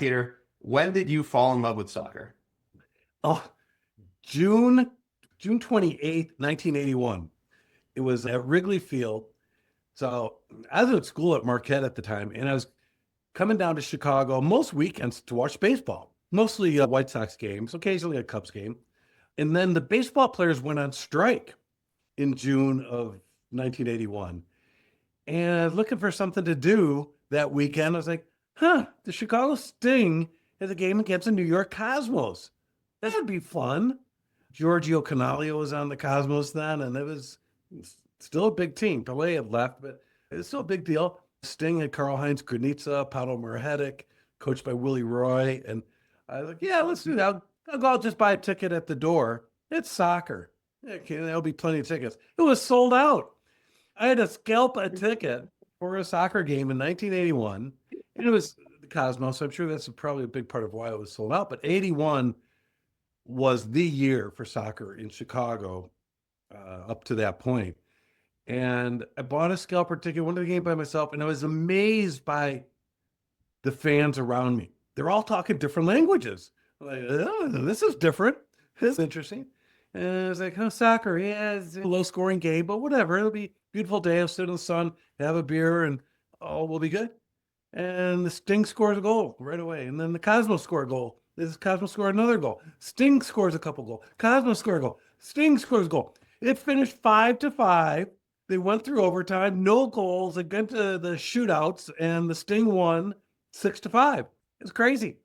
Peter, when did you fall in love with soccer? Oh, June June 28th, 1981. It was at Wrigley Field. So I was at school at Marquette at the time, and I was coming down to Chicago most weekends to watch baseball, mostly White Sox games, occasionally a Cubs game. And then the baseball players went on strike in June of 1981. And I was looking for something to do that weekend. I was like, the Chicago Sting has a game against the New York Cosmos. That would be fun. Giorgio Canaglio was on the Cosmos then, and it was still a big team. Pelé had left, but it was still a big deal. Sting had Karl-Heinz Granitza, Paolo Morehetic, coached by Willie Roy. And I was like, yeah, let's do that. I'll go out, just buy a ticket at the door. It's soccer. Okay, there'll be plenty of tickets. It was sold out. I had to scalp a ticket for a soccer game in 1981. And it was the Cosmos. So I'm sure that's probably a big part of why it was sold out. But 81 was the year for soccer in Chicago up to that point. And I bought a scalper ticket, went to the game by myself, and I was amazed by the fans around me. They're all talking different languages. I'm like, oh, this is different. This is interesting. And I was like, soccer, yeah, it's a low scoring game, but whatever. It'll be a beautiful day. I'll sit in the sun, have a beer, and we'll be good. And the Sting scores a goal right away. And then the Cosmos score a goal. This Cosmos score another goal. Sting scores a couple goals. Cosmos score a goal. Sting scores a goal. It finished 5-5. They went through overtime, no goals. They went to the shootouts, and the Sting won 6-5. It's crazy.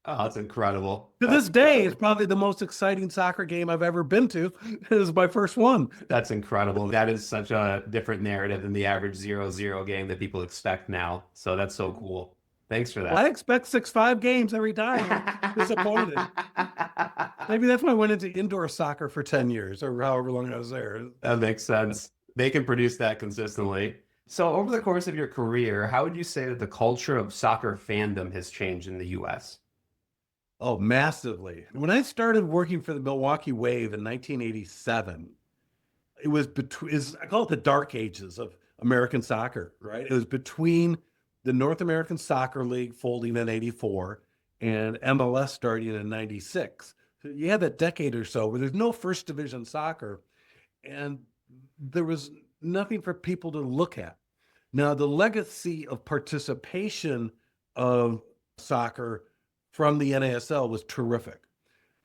Oh, that's incredible. To this day, it's probably the most exciting soccer game I've ever been to. It was my first one. That's incredible. That is such a different narrative than the average 0-0 game that people expect now. So that's so cool. Thanks for that. Well, I expect 6-5 games every time. I'm disappointed. Maybe that's why I went into indoor soccer for 10 years or however long I was there. That makes sense. They can produce that consistently. So over the course of your career, how would you say that the culture of soccer fandom has changed in the US? Oh, massively. When I started working for the Milwaukee Wave in 1987, it was I call it the dark ages of American soccer, right? It was between the North American Soccer League folding in 84 and MLS starting in 96. So you had that decade or so where there's no first division soccer, and there was nothing for people to look at. Now, the legacy of participation of soccer from the NASL was terrific.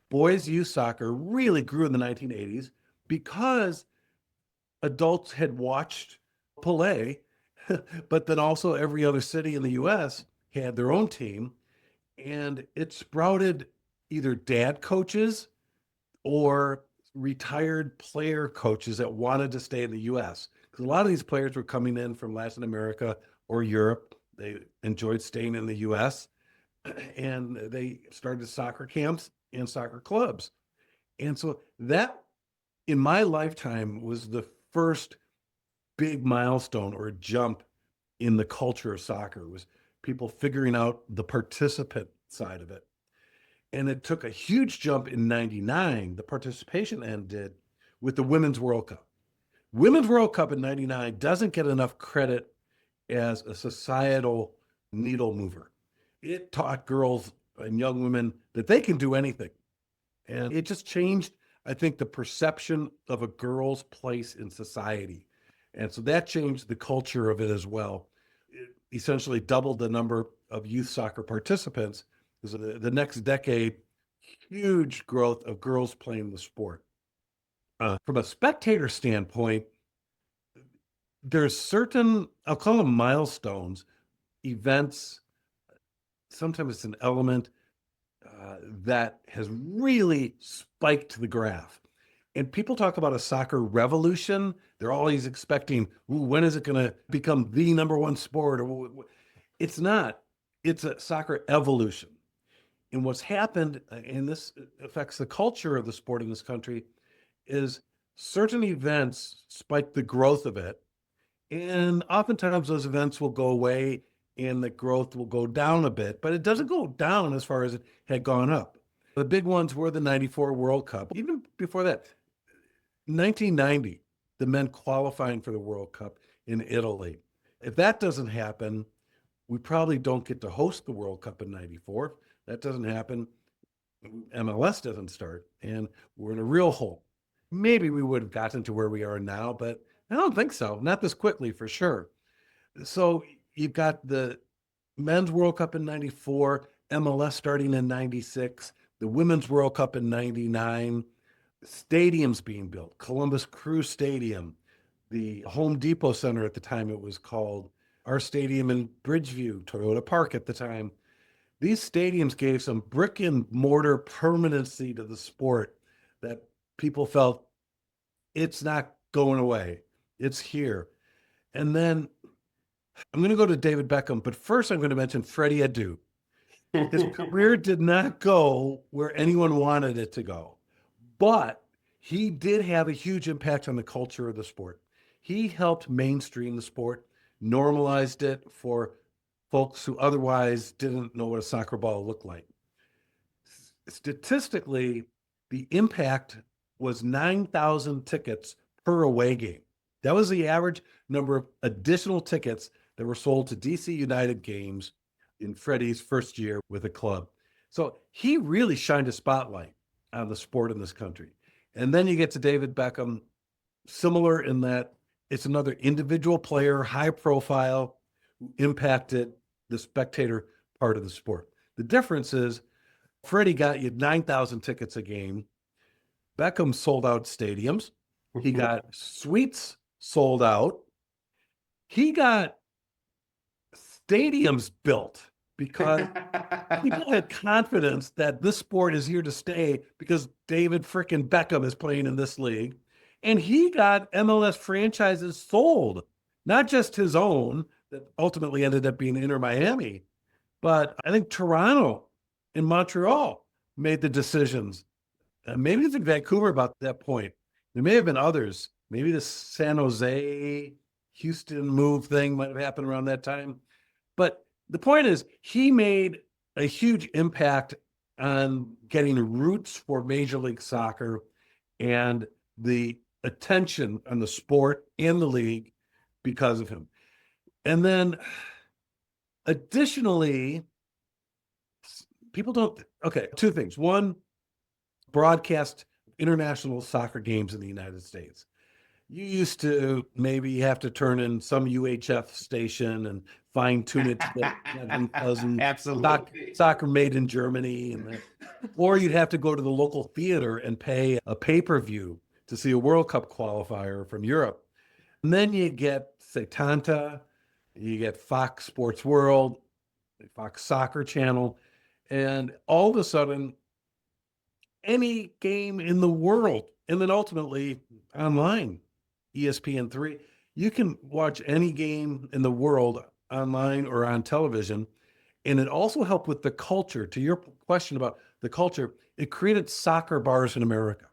Boys youth soccer really grew in the 1980s because adults had watched Pelé, but then also every other city in the US had their own team, and it sprouted either dad coaches or retired player coaches that wanted to stay in the US. Because a lot of these players were coming in from Latin America or Europe. They enjoyed staying in the US, and they started soccer camps and soccer clubs. And so that, in my lifetime, was the first big milestone or jump in the culture of soccer, was people figuring out the participant side of it. And it took a huge jump in 99. The participation ended with the Women's World Cup. Women's World Cup in 99 doesn't get enough credit as a societal needle mover. It taught girls and young women that they can do anything. And it just changed, I think, the perception of a girl's place in society. And so that changed the culture of it as well. It essentially doubled the number of youth soccer participants. So the next decade, huge growth of girls playing the sport. From a spectator standpoint, there's certain, I'll call them milestones, events. Sometimes it's an element that has really spiked the graph. And people talk about a soccer revolution. They're always expecting, when is it going to become the number one sport? It's not. It's a soccer evolution. And what's happened, and this affects the culture of the sport in this country, is certain events spike the growth of it. And oftentimes those events will go away and the growth will go down a bit, but it doesn't go down as far as it had gone up. The big ones were the 94 World Cup. Even before that, 1990, the men qualifying for the World Cup in Italy. If that doesn't happen, We probably don't get to host the World Cup in 94. That doesn't happen. MLS doesn't start, and we're in a real hole. Maybe we would have gotten to where we are now, but I don't think so. Not this quickly, for sure. So you've got the Men's World Cup in 94, MLS starting in 96, the Women's World Cup in 99, stadiums being built, Columbus Crew Stadium, the Home Depot Center at the time it was called, our stadium in Bridgeview, Toyota Park at the time. These stadiums gave some brick and mortar permanency to the sport that people felt it's not going away. It's here. And then I'm going to go to David Beckham, but first I'm going to mention Freddy Adu. His career did not go where anyone wanted it to go, but he did have a huge impact on the culture of the sport. He helped mainstream the sport, normalized it for folks who otherwise didn't know what a soccer ball looked like. Statistically, the impact was 9,000 tickets per away game. That was the average number of additional tickets that were sold to DC United games in Freddie's first year with the club. So he really shined a spotlight on the sport in this country. And then you get to David Beckham, similar in that it's another individual player, high profile, who impacted the spectator part of the sport. The difference is Freddie got you 9,000 tickets a game. Beckham sold out stadiums. He got suites sold out. He got stadiums built because people had confidence that this sport is here to stay because David frickin' Beckham is playing in this league. And he got MLS franchises sold, not just his own that ultimately ended up being Inter Miami, but I think Toronto and Montreal made the decisions. Maybe it's in Vancouver about that point. There may have been others. Maybe the San Jose, Houston move thing might have happened around that time. But the point is, he made a huge impact on getting roots for Major League Soccer and the attention on the sport and the league because of him. And then additionally, people don't, okay, two things. One, broadcast international soccer games in the United States. You used to maybe have to turn in some UHF station and fine tune it to the cousin Absolutely. soccer made in Germany, and or you'd have to go to the local theater and pay a pay-per-view to see a World Cup qualifier from Europe. And then you get Setanta, you get Fox Sports World, Fox Soccer Channel, and all of a sudden, any game in the world, and then ultimately online, ESPN3, you can watch any game in the world online or on television. And it also helped with the culture. To your question about the culture, it created soccer bars in America,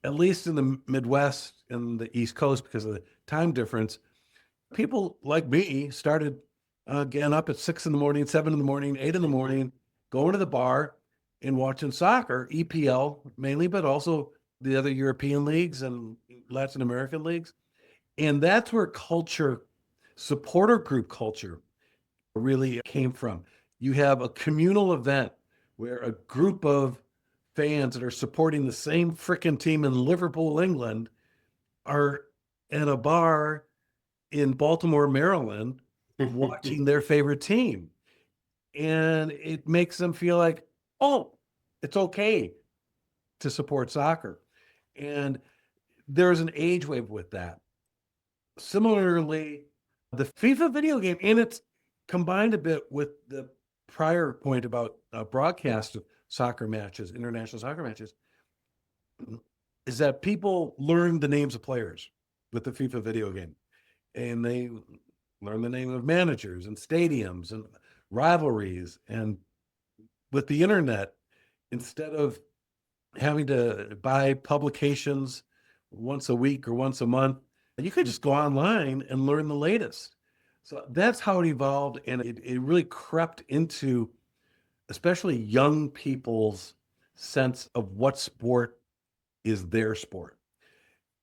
at least in the Midwest and the East Coast because of the time difference. People like me started getting up at 6 in the morning, 7 in the morning, 8 in the morning, going to the bar and watching soccer, EPL mainly, but also the other European leagues and Latin American leagues. And that's where culture, supporter group culture, really came from. You have a communal event where a group of fans that are supporting the same freaking team in Liverpool, England, are at a bar in Baltimore, Maryland, watching their favorite team. And it makes them feel like, oh, it's okay to support soccer. And there's an age wave with that. Similarly, the FIFA video game, and it's combined a bit with the prior point about broadcast of soccer matches, international soccer matches, is that people learn the names of players with the FIFA video game. And they learn the name of managers and stadiums and rivalries. And with the internet, instead of having to buy publications once a week or once a month, you could just go online and learn the latest. So that's how it evolved. And it really crept into especially young people's sense of what sport is their sport.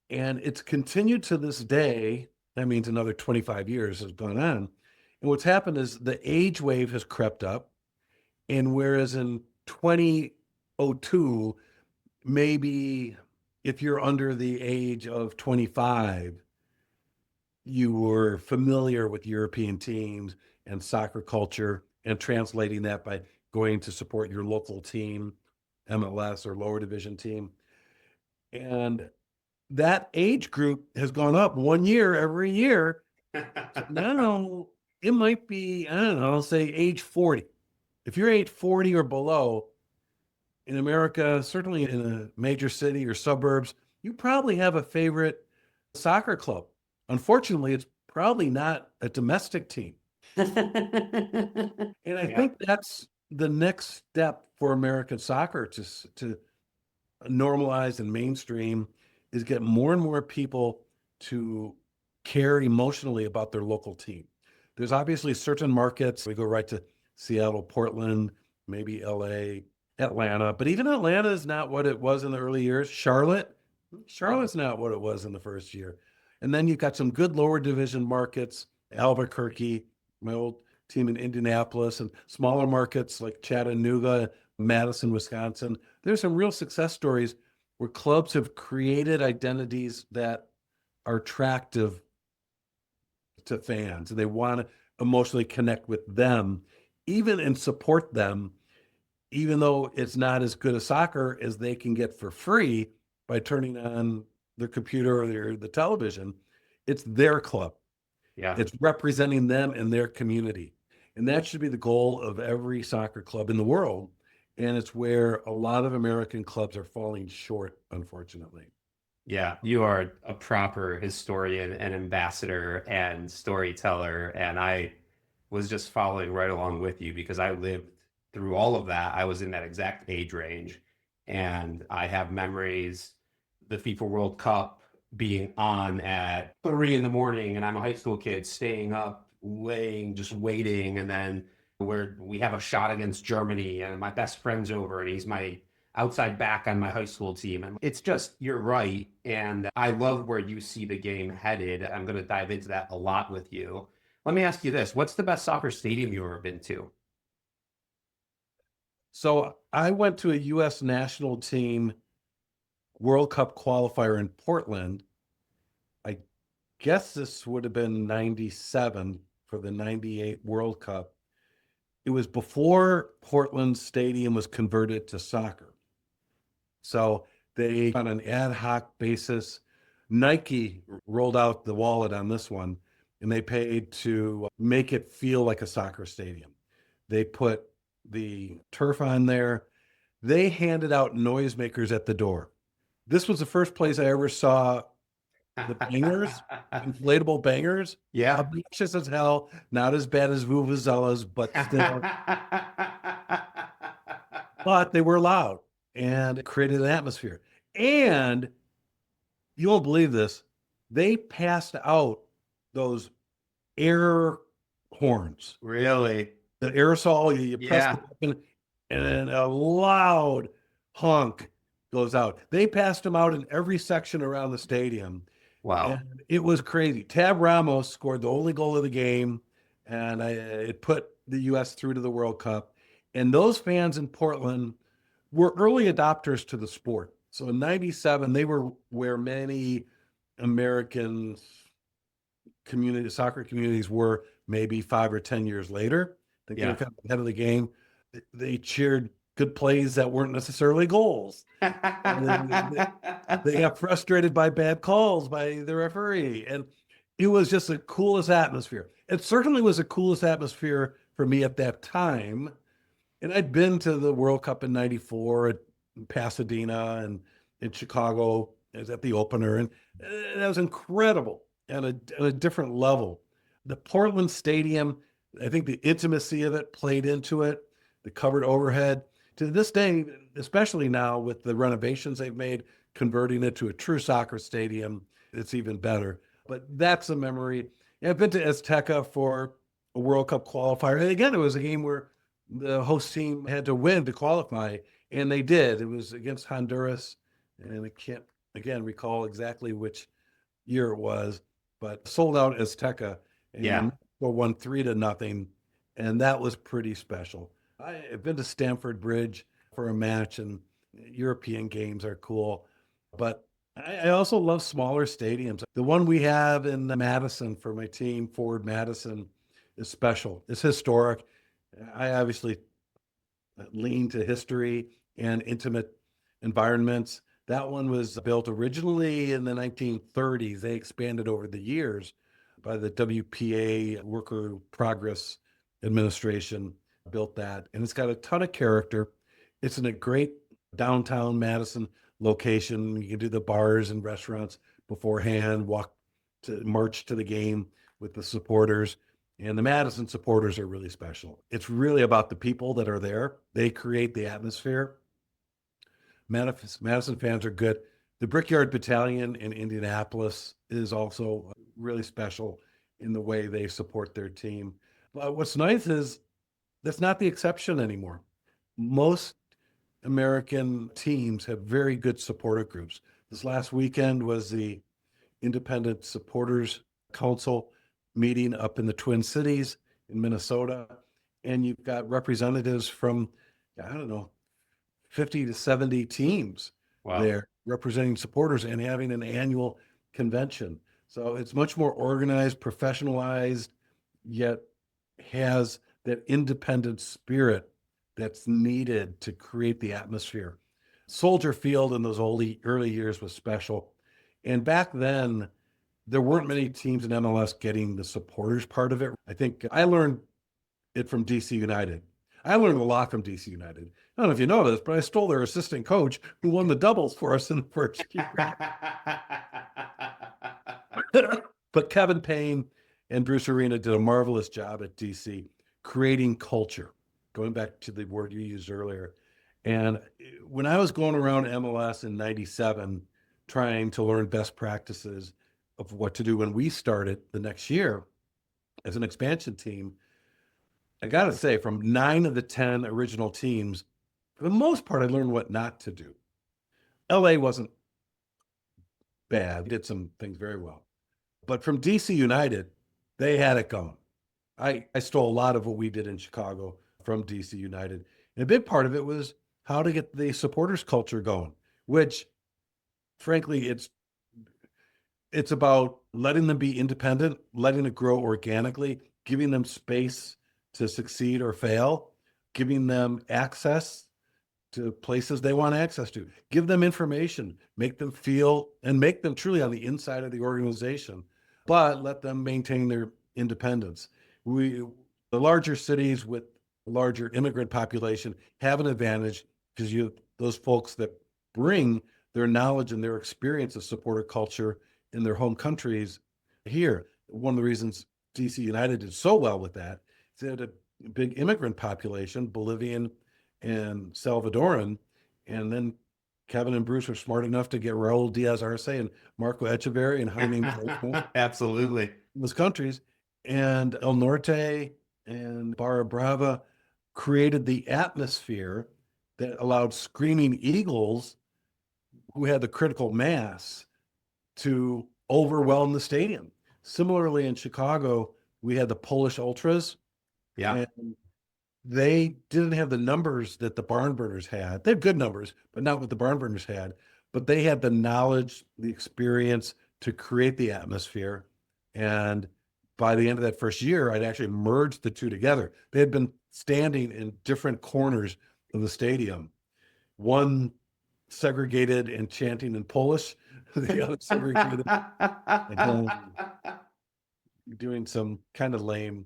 And it's continued to this day. That means another 25 years has gone on. And what's happened is the age wave has crept up. And whereas in 2002, maybe if you're under the age of 25, you were familiar with European teams and soccer culture and translating that by going to support your local team, MLS or lower division team. And that age group has gone up 1 year every year. So now it might be, I don't know, I'll say age 40. If you're age 40 or below in America, certainly in a major city or suburbs, you probably have a favorite soccer club. Unfortunately, it's probably not a domestic team. And I Yeah. think that's the next step for American soccer to normalize and mainstream is get more and more people to care emotionally about their local team. There's obviously certain markets. We go right to Seattle, Portland, maybe LA, Atlanta, but even Atlanta is not what it was in the early years. Charlotte's not what it was in the first year. And then you've got some good lower division markets, Albuquerque, my old team in Indianapolis, and smaller markets like Chattanooga, Madison, Wisconsin. There's some real success stories where clubs have created identities that are attractive to fans and they want to emotionally connect with them, even and support them, even though it's not as good a soccer as they can get for free by turning on their computer or the television. It's their club. Yeah. It's representing them and their community. And that should be the goal of every soccer club in the world. And it's where a lot of American clubs are falling short, unfortunately. Yeah, you are a proper historian and ambassador and storyteller. And I was just following right along with you because I lived through all of that. I was in that exact age range. And I have memories, the FIFA World Cup being on at 3 in the morning, and I'm a high school kid staying up, just waiting. And then where we have a shot against Germany, and my best friend's over, and he's my outside back on my high school team. And it's just, you're right. And I love where you see the game headed. I'm going to dive into that a lot with you. Let me ask you this. What's the best soccer stadium you've ever been to? So I went to a U.S. national team World Cup qualifier in Portland. I guess this would have been 97 for the 98 World Cup. It was before Portland Stadium was converted to soccer. So they, on an ad hoc basis, Nike rolled out the wallet on this one and they paid to make it feel like a soccer stadium. They put the turf on there. They handed out noisemakers at the door. This was the first place I ever saw the bangers, inflatable bangers, Yeah. obnoxious as hell, not as bad as vuvuzelas, but still, but they were loud and it created an atmosphere. And you won't believe this, they passed out those air horns, Really? the aerosol, you press the Yeah. button and a loud honk goes out. They passed them out in every section around the stadium. Wow. And it was crazy. Tab Ramos scored the only goal of the game, and it put the U.S. through to the World Cup. And those fans in Portland were early adopters to the sport. So in 97, they were where many American soccer communities were maybe 5 or 10 years later. I think they were Yeah. kind of ahead of the game. They cheered good plays that weren't necessarily goals. They got frustrated by bad calls by the referee. And it was just the coolest atmosphere. It certainly was the coolest atmosphere for me at that time. And I'd been to the World Cup in 94 at Pasadena and in Chicago. I was at the opener, and that was incredible at a different level. The Portland Stadium, I think the intimacy of it played into it, the covered overhead. To this day, especially now with the renovations they've made, converting it to a true soccer stadium, it's even better. But that's a memory. And I've been to Azteca for a World Cup qualifier. And again, it was a game where the host team had to win to qualify, and they did. It was against Honduras, and I can't, again, recall exactly which year it was, but sold out Azteca. Yeah. And or won 3-0, and that was pretty special. I've been to Stamford Bridge for a match, and European games are cool, but I also love smaller stadiums. The one we have in Madison for my team, Ford Madison, is special. It's historic. I obviously lean to history and intimate environments. That one was built originally in the 1930s. They expanded over the years by the WPA, Worker Progress Administration, built that. And it's got a ton of character. It's in a great downtown Madison location. You can do the bars and restaurants beforehand, march to the game with the supporters. And the Madison supporters are really special. It's really about the people that are there. They create the atmosphere. Madison fans are good. The Brickyard Battalion in Indianapolis is also really special in the way they support their team. But what's nice is that's not the exception anymore. Most American teams have very good supporter groups. This last weekend was the Independent Supporters Council meeting up in the Twin Cities in Minnesota. And you've got representatives from, I don't know, 50 to 70 teams Wow. there representing supporters and having an annual convention. So it's much more organized, professionalized, yet has that independent spirit that's needed to create the atmosphere. Soldier Field in those early years was special. And back then, there weren't many teams in MLS getting the supporters part of it. I think I learned it from DC United. I learned a lot from DC United. I don't know if you know this, but I stole their assistant coach who won the doubles for us in the first year. But Kevin Payne and Bruce Arena did a marvelous job at DC creating culture, going back to the word you used earlier. And when I was going around MLS in 97, trying to learn best practices of what to do when we started the next year as an expansion team, I got to say, from 9 of the 10 original teams, for the most part, I learned what not to do. LA wasn't bad, did some things very well. But from DC United, they had it going. I stole a lot of what we did in Chicago from DC United. And a big part of it was how to get the supporters culture going, which frankly, it's about letting them be independent, letting it grow organically, giving them space to succeed or fail, giving them access to places they want access to, give them information, make them feel and make them truly on the inside of the organization, but let them maintain their independence. The larger cities with larger immigrant population have an advantage because those folks that bring their knowledge and their experience of supporter culture in their home countries here. One of the reasons DC United did so well with that is they had a big immigrant population, Bolivian and Salvadoran, and then Kevin and Bruce were smart enough to get Raul Diaz Arce and Marco Echeverri and Jaime Absolutely. those countries, and El Norte and Barra Brava created the atmosphere that allowed Screaming Eagles, who had the critical mass, to overwhelm the stadium. Similarly, in Chicago, we had the Polish Ultras. Yeah. And they didn't have the numbers that the Barn Burners had. They had good numbers, but not what the Barn Burners had. But they had the knowledge, the experience to create the atmosphere. And by the end of that first year, I'd actually merged the two together. They had been standing in different corners of the stadium. One segregated and chanting in Polish, the other segregated and doing some kind of lame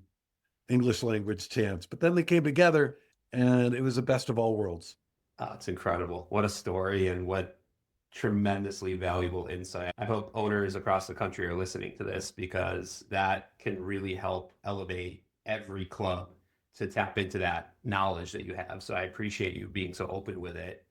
English language chants. But then they came together and it was the best of all worlds. Oh, it's incredible. What a story and what tremendously valuable insight. I hope owners across the country are listening to this because that can really help elevate every club to tap into that knowledge that you have. So I appreciate you being so open with it.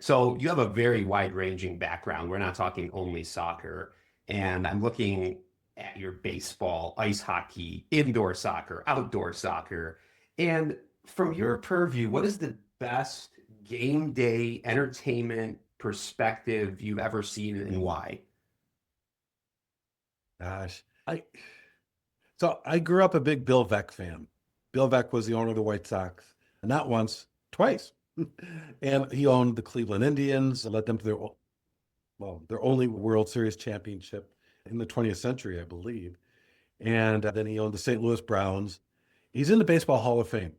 So you have a very wide-ranging background. We're not talking only soccer. And I'm looking at your baseball, ice hockey, indoor soccer, outdoor soccer. And from your purview, what is the best game day entertainment perspective you've ever seen and why? Gosh, So I grew up a big Bill Veeck fan. Bill Veeck was the owner of the White Sox, not once, twice. And he owned the Cleveland Indians, led them to their only World Series championship in the 20th century, I believe. And then he owned the St. Louis Browns. He's in the Baseball Hall of Fame,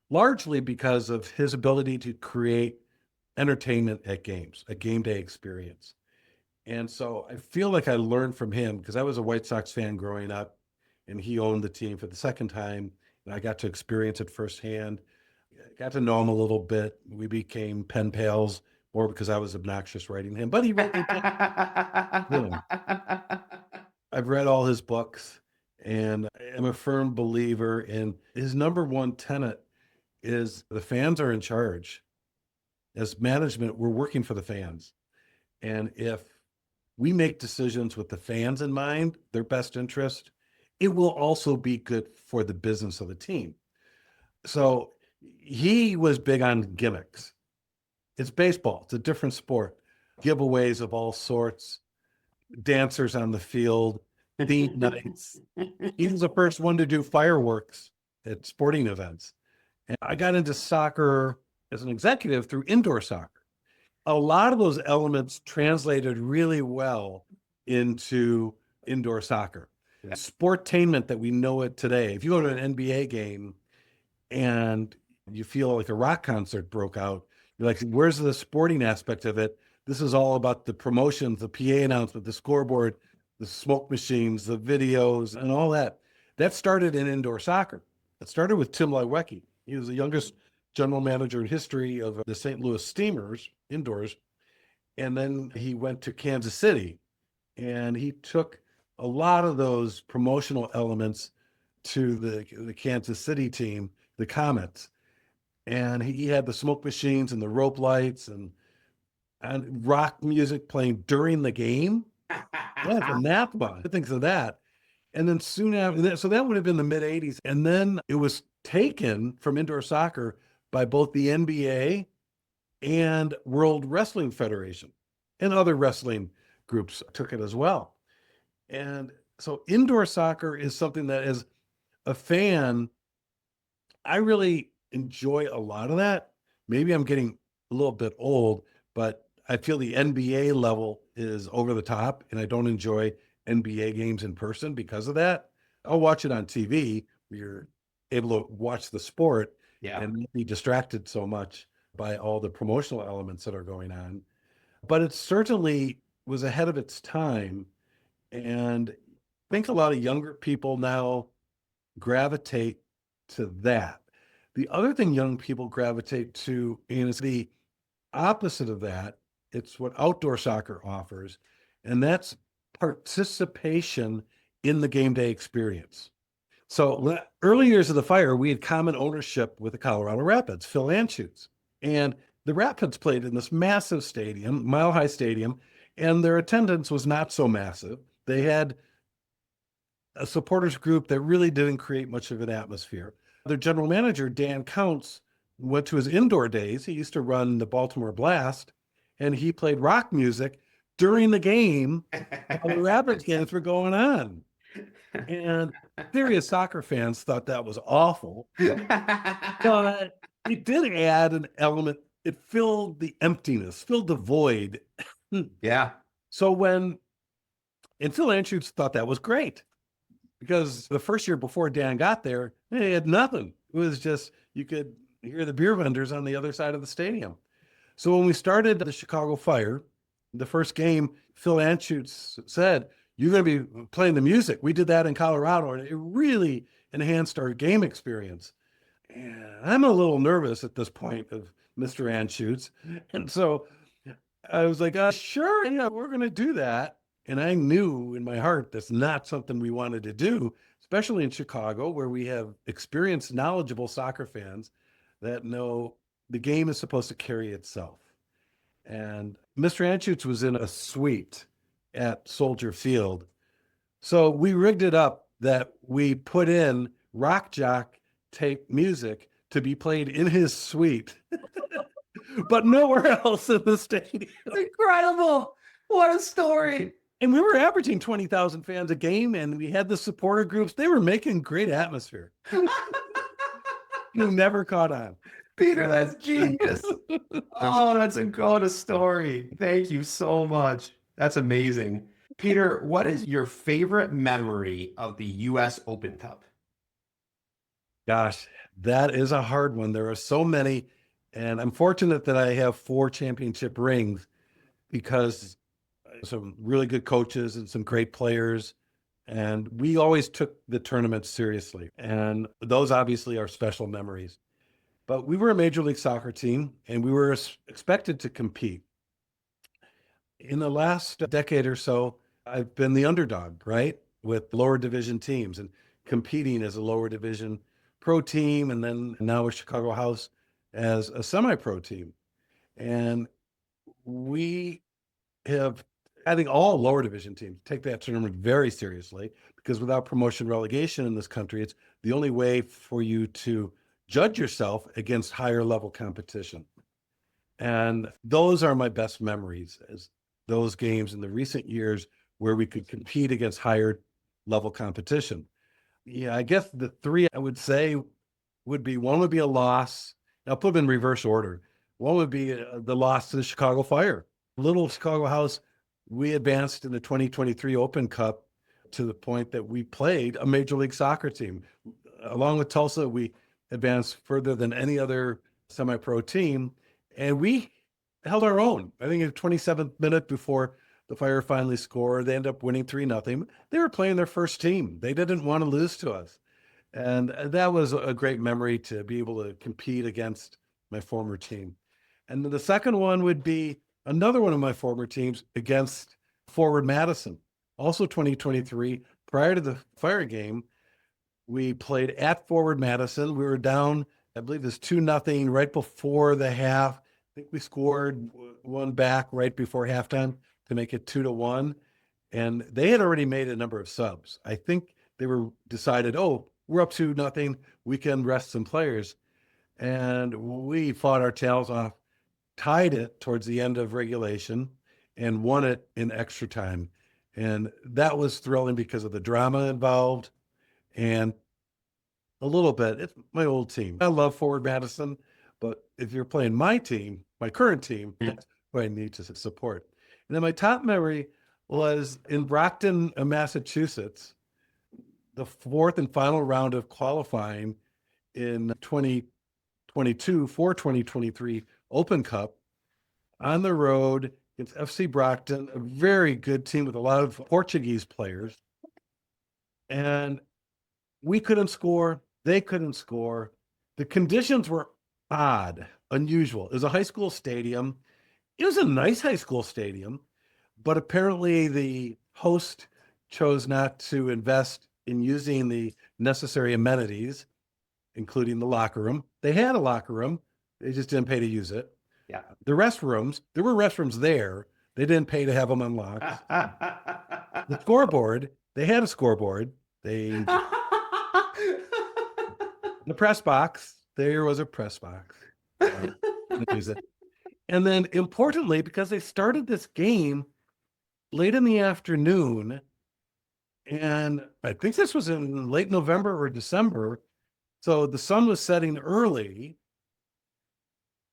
largely because of his ability to create entertainment at games, a game day experience. And so I feel like I learned from him because I was a White Sox fan growing up, and he owned the team for the second time. And I got to experience it firsthand. Got to know him a little bit. We became pen pals more because I was obnoxious writing him, but he wrote me. I've read all his books, and I'm a firm believer in his number one tenet is the fans are in charge. As management, we're working for the fans. And if we make decisions with the fans in mind, their best interest, it will also be good for the business of the team. So he was big on gimmicks. It's baseball. It's a different sport. Giveaways of all sorts, dancers on the field, theme nights. He was the first one to do fireworks at sporting events. And I got into soccer as an executive through indoor soccer. A lot of those elements translated really well into indoor soccer. Yeah. Sportainment that we know it today. If you go to an NBA game and you feel like a rock concert broke out, you're like, where's the sporting aspect of it? This is all about the promotions, the PA announcement, the scoreboard, the smoke machines, the videos, and all that. That started in indoor soccer. It started with Tim Lewicki. He was the youngest general manager in history of the St. Louis Steamers indoors. And then he went to Kansas City, and he took a lot of those promotional elements to the Kansas City team, the Comets. And he had the smoke machines and the rope lights and rock music playing during the game. Yeah, from NAPA, things of that. And then soon after, so that would have been the mid 80s. And then it was taken from indoor soccer by both the NBA and World Wrestling Federation, and other wrestling groups took it as well. And so indoor soccer is something that, as a fan, I really enjoy a lot of that. Maybe I'm getting a little bit old, but I feel the NBA level is over the top, and I don't enjoy NBA games in person because of that. I'll watch it on TV. You're able to watch the sport and not be distracted so much by all the promotional elements that are going on. But it certainly was ahead of its time. And I think a lot of younger people now gravitate to that. The other thing young people gravitate to is the opposite of that. It's what outdoor soccer offers, and that's participation in the game day experience. So early years of the Fire, we had common ownership with the Colorado Rapids, Phil Anschutz. And the Rapids played in this massive stadium, Mile High Stadium, and their attendance was not so massive. They had a supporters group that really didn't create much of an atmosphere. Their general manager, Dan Counts, went to his indoor days. He used to run the Baltimore Blast, and he played rock music during the game while the Rapids games were going on. And serious soccer fans thought that was awful. But it did add an element. It filled the emptiness, filled the void. Yeah. So and Phil Anschutz thought that was great, because the first year before Dan got there, they had nothing. It was just, you could hear the beer vendors on the other side of the stadium. So when we started the Chicago Fire, the first game, Phil Anschutz said, you're going to be playing the music. We did that in Colorado, and it really enhanced our game experience. And I'm a little nervous at this point of Mr. Anschutz. And so I was like, sure, yeah, we're going to do that. And I knew in my heart that's not something we wanted to do, especially in Chicago, where we have experienced, knowledgeable soccer fans that know the game is supposed to carry itself. And Mr. Anschutz was in a suite at Soldier Field. So we rigged it up that we put in rock jock tape music to be played in his suite, but nowhere else in the stadium. Incredible. What a story. And we were averaging 20,000 fans a game, and we had the supporter groups. They were making great atmosphere. You never caught on. Peter, that's genius. Oh, that's a good story. Thank you so much. That's amazing. Peter, what is your favorite memory of the US Open Cup? Gosh, that is a hard one. There are so many, and I'm fortunate that I have 4 championship rings because some really good coaches and some great players. And we always took the tournament seriously. And those obviously are special memories. But we were a Major League Soccer team and we were expected to compete. In the last decade or so, I've been the underdog, right? With lower division teams and competing as a lower division pro team. And then now with Chicago House as a semi pro team. And we have, I think all lower division teams take that tournament very seriously because without promotion relegation in this country, it's the only way for you to judge yourself against higher level competition. And those are my best memories as those games in the recent years where we could compete against higher level competition. Yeah, I guess the 3 I would say would be one would be a loss. I'll put them in reverse order. One would be the loss to the Chicago Fire. Little Chicago House, we advanced in the 2023 Open Cup to the point that we played a Major League Soccer team. Along with Tulsa, we advanced further than any other semi-pro team, and we held our own. I think in the 27th minute before the Fire finally scored, they ended up winning 3-0. They were playing their first team. They didn't want to lose to us. And that was a great memory to be able to compete against my former team. And then the second one would be another one of my former teams against Forward Madison, also 2023. Prior to the Fire game, we played at Forward Madison. We were down, I believe it was 2-0 right before the half. I think we scored one back right before halftime to make it 2-1. And they had already made a number of subs. I think they were decided, oh, we're up 2-0. We can rest some players. And we fought our tails off, tied it towards the end of regulation, and won it in extra time. And that was thrilling because of the drama involved and a little bit. It's my old team. I love Forward Madison, but if you're playing my team, my current team, that's who I need to support. And then my top memory was in Brockton, Massachusetts, the 4th and final round of qualifying in 2022 for 2023 Open Cup on the road against FC Brockton, a very good team with a lot of Portuguese players. And we couldn't score. They couldn't score. The conditions were odd, unusual. It was a high school stadium. It was a nice high school stadium, but apparently the host chose not to invest in using the necessary amenities, including the locker room. They had a locker room. They just didn't pay to use it. Yeah. The restrooms, there were restrooms there. They didn't pay to have them unlocked. The scoreboard, they had a scoreboard. The press box, there was a press box. And then importantly, because they started this game late in the afternoon, and I think this was in late November or December, so the sun was setting early.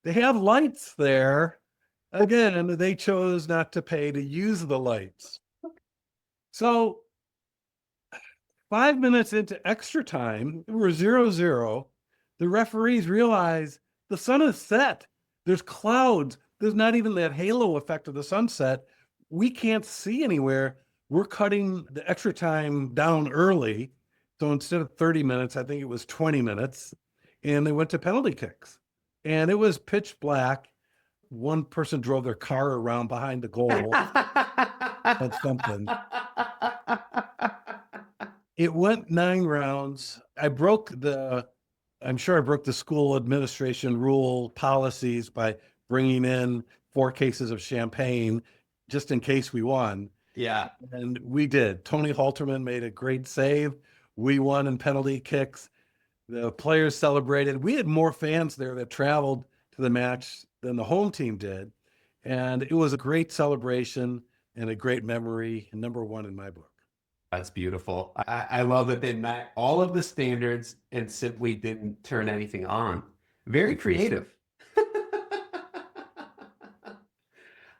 They have lights there. Again, they chose not to pay to use the lights. So 5 minutes into extra time, we're 0-0. The referees realize the sun is set. There's clouds. There's not even that halo effect of the sunset. We can't see anywhere. We're cutting the extra time down early. So instead of 30 minutes, I think it was 20 minutes. And they went to penalty kicks. And it was pitch black. One person drove their car around behind the goal. That's something. It went 9 rounds. I'm sure I broke the school administration rule policies by bringing in 4 cases of champagne just in case we won. Yeah. And we did. Tony Halterman made a great save. We won in penalty kicks. The players celebrated. We had more fans there that traveled to the match than the home team did. And it was a great celebration. and a great memory, and number one in my book. That's beautiful. I love that they met all of the standards and simply didn't turn anything on. Very creative.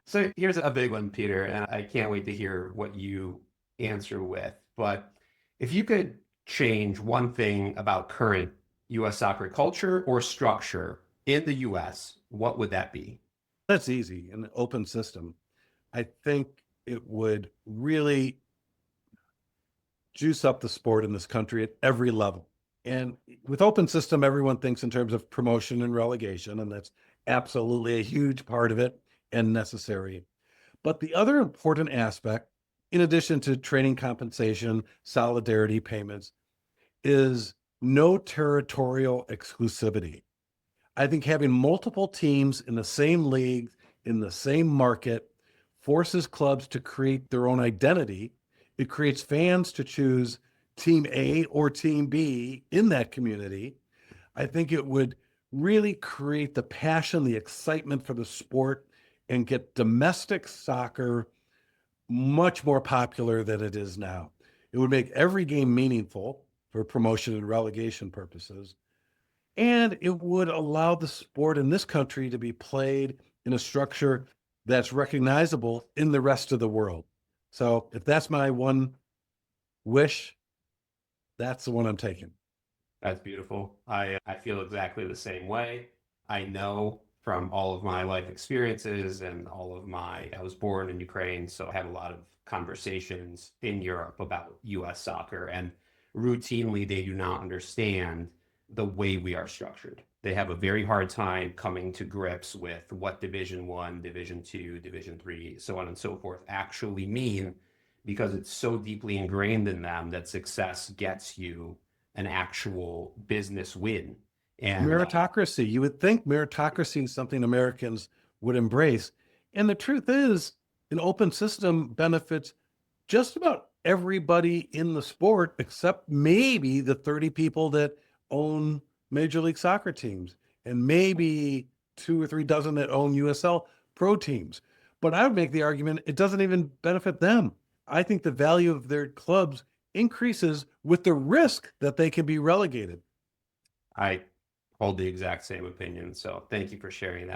So here's a big one, Peter, and I can't wait to hear what you answer with. But if you could change one thing about current US soccer culture or structure in the US, what would that be? That's easy. An open system. I think it would really juice up the sport in this country at every level. And with open system, everyone thinks in terms of promotion and relegation, and that's absolutely a huge part of it and necessary. But the other important aspect, in addition to training compensation, solidarity payments, is no territorial exclusivity. I think having multiple teams in the same league, in the same market, forces clubs to create their own identity. It creates fans to choose team A or team B in that community. I think it would really create the passion, the excitement for the sport, and get domestic soccer much more popular than it is now. It would make every game meaningful for promotion and relegation purposes. And it would allow the sport in this country to be played in a structure that's recognizable in the rest of the world. So if that's my one wish, that's the one I'm taking. That's beautiful. I feel exactly the same way. I know from all of my life experiences and all of I was born in Ukraine, so I had a lot of conversations in Europe about US soccer, and routinely they do not understand the way we are structured. They have a very hard time coming to grips with what Division One, Division Two, Division Three, so on and so forth actually mean, because it's so deeply ingrained in them that success gets you an actual business win. And Meritocracy. You would think meritocracy is something Americans would embrace. And the truth is, an open system benefits just about everybody in the sport, except maybe the 30 people that own Major League Soccer teams, and maybe 2 or 3 dozen that own USL pro teams. But I would make the argument it doesn't even benefit them. I think the value of their clubs increases with the risk that they can be relegated. I hold the exact same opinion. So thank you for sharing that.